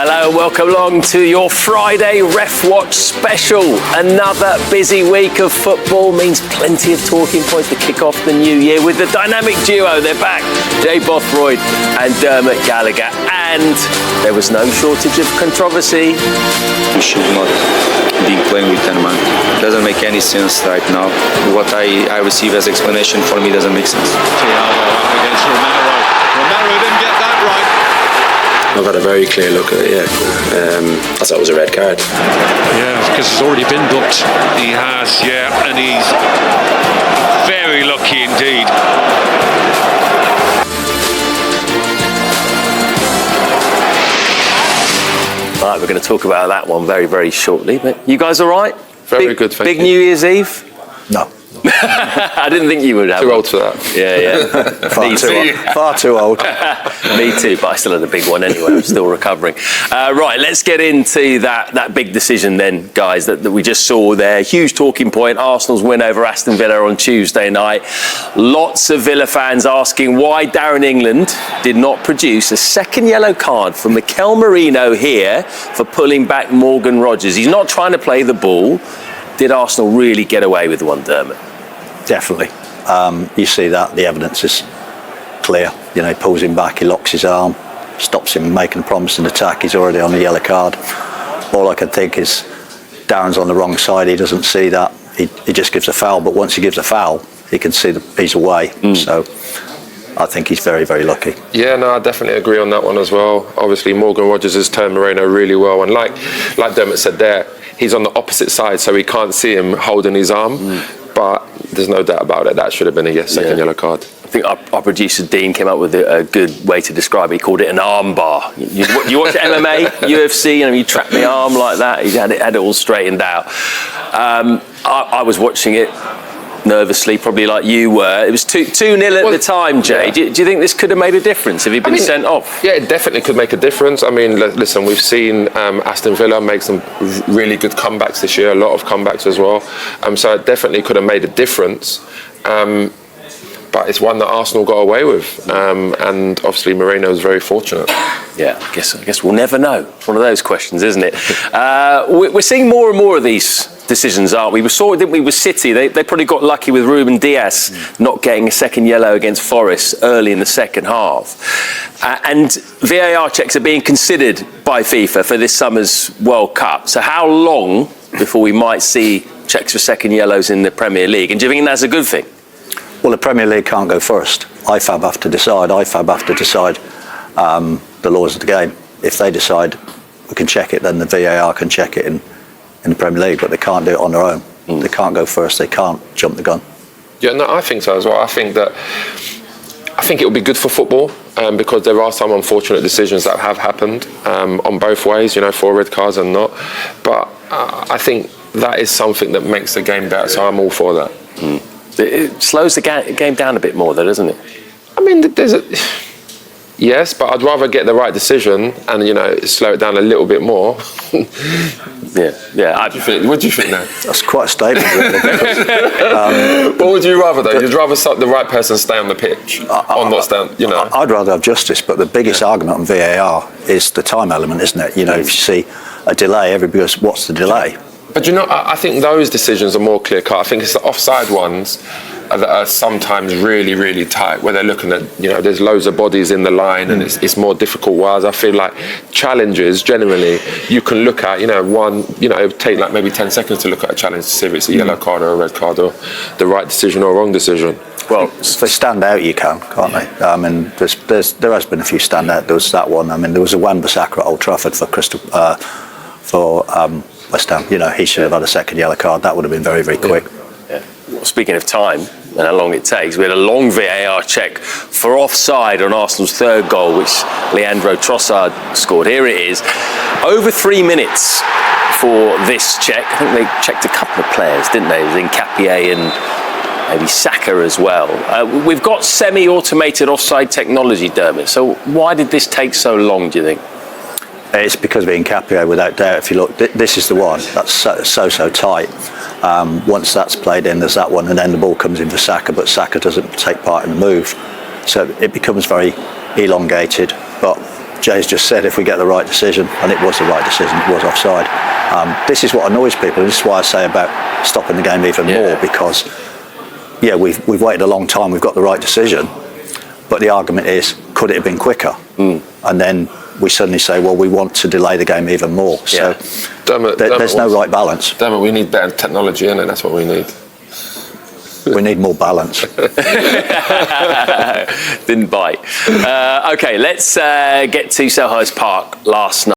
Hello and welcome along to your Friday Ref Watch special. Another busy week of football means plenty of talking points to kick off the new year with the dynamic duo. They're back, Bothroyd and Dermot Gallagher. And there was no shortage of controversy. We should not be playing with 10 man. It doesn't make any sense right now. What I receive as explanation for me doesn't make sense. Thiago up against Romero. Romero didn't get that right. I've had a very clear look at it, I thought it was a red card. Yeah, because it's already been booked. He has, yeah, and he's very lucky indeed. Right, we're going to talk about that one very, very shortly. But you guys all right? Very good, thank Big you. New Year's Eve? No. I didn't think you would have. Too old for that. Yeah. Far too old. Me too, but I still had a big one anyway. I'm still recovering. Right, let's get into that big decision then, guys, that we just saw there. Huge talking point, Arsenal's win over Aston Villa on Tuesday night. Lots of Villa fans asking why Darren England did not produce a second yellow card for Mikel Merino here for pulling back Morgan Rogers. He's not trying to play the ball. Did Arsenal really get away with one, Dermot? Definitely. You see that, the evidence is clear. You know, he pulls him back, he locks his arm, stops him making a promising attack. He's already on a yellow card. All I can think is Darren's on the wrong side. He doesn't see that. He just gives a foul. But once he gives a foul, he can see that he's away. So I think he's very, very lucky. Yeah, no, I definitely agree on that one as well. Obviously, Morgan Rogers has turned Moreno really well. And like Dermot said there, he's on the opposite side, so he can't see him holding his arm. But there's no doubt about it. That should have been a second yellow card. I think our producer Dean came up with a good way to describe it. He called it an arm bar. You watch MMA, UFC, and you trap the arm like that. He had it all straightened out. I was watching it nervously, probably like you were. It was 2-0 at the time, Jay. Yeah. Do you think this could have made a difference if he'd been sent off? Yeah, it definitely could make a difference. I mean, listen, we've seen Aston Villa make some really good comebacks this year, a lot of comebacks as well. So it definitely could have made a difference. But it's one that Arsenal got away with, and obviously Merino is very fortunate. Yeah, I guess we'll never know. It's one of those questions, isn't it? We're seeing more and more of these decisions, aren't we? We saw it, didn't we, with City? They probably got lucky with Ruben Dias not getting a second yellow against Forest early in the second half. And VAR checks are being considered by FIFA for this summer's World Cup. So how long before we might see checks for second yellows in the Premier League? And do you think that's a good thing? Well, the Premier League can't go first. IFAB have to decide. The laws of the game. If they decide we can check it, then the VAR can check it in the Premier League, but they can't do it on their own. They can't go first. They can't jump the gun. Yeah, no, I think so as well. I think it will be good for football because there are some unfortunate decisions that have happened on both ways, 4 red cards and not. But I think that is something that makes the game better, so I'm all for that. It slows the game down a bit more, though, doesn't it? I mean, yes, but I'd rather get the right decision and slow it down a little bit more. Yeah. What do you think now? That's quite a statement, really. What would you rather, though? You'd rather the right person stay on the pitch or not stand? I'd rather have justice, but the biggest argument on VAR is the time element, isn't it? If you see a delay, everybody goes, "What's the delay?" But I think those decisions are more clear cut. I think it's the offside ones that are sometimes really, really tight, where they're looking at, there's loads of bodies in the line and it's more difficult. Whereas I feel like challenges, generally, you can look at, it would take like maybe 10 seconds to look at a challenge to see if it's a yellow card or a red card or the right decision or wrong decision. Well, if they stand out, you can't they? I mean, there has been a few standout. There was that one. I mean, there was a Wan-Bissaka at Old Trafford for West Ham. He should have had a second yellow card. That would have been very, very quick. Yeah. Well, speaking of time and how long it takes, we had a long VAR check for offside on Arsenal's third goal, which Leandro Trossard scored. Here it is. Over 3 minutes for this check. I think they checked a couple of players, didn't they? It was Nketiah and maybe Saka as well. We've got semi-automated offside technology, Dermot. So why did this take so long, do you think? It's because of Nketiah, without doubt. If you look, this is the one that's so tight. Once that's played in, there's that one, and then the ball comes in for Saka, but Saka doesn't take part in the move. So it becomes very elongated. But Jay's just said, if we get the right decision, and it was the right decision, it was offside. This is what annoys people, and this is why I say about stopping the game even more, because, we've waited a long time, we've got the right decision, but the argument is, could it have been quicker? And then we suddenly say, well, we want to delay the game even more. So Dermot there's no right balance. Dermot, we need better technology, innit? That's what we need. We need more balance. Didn't bite. Okay, let's get to Selhurst Park last night.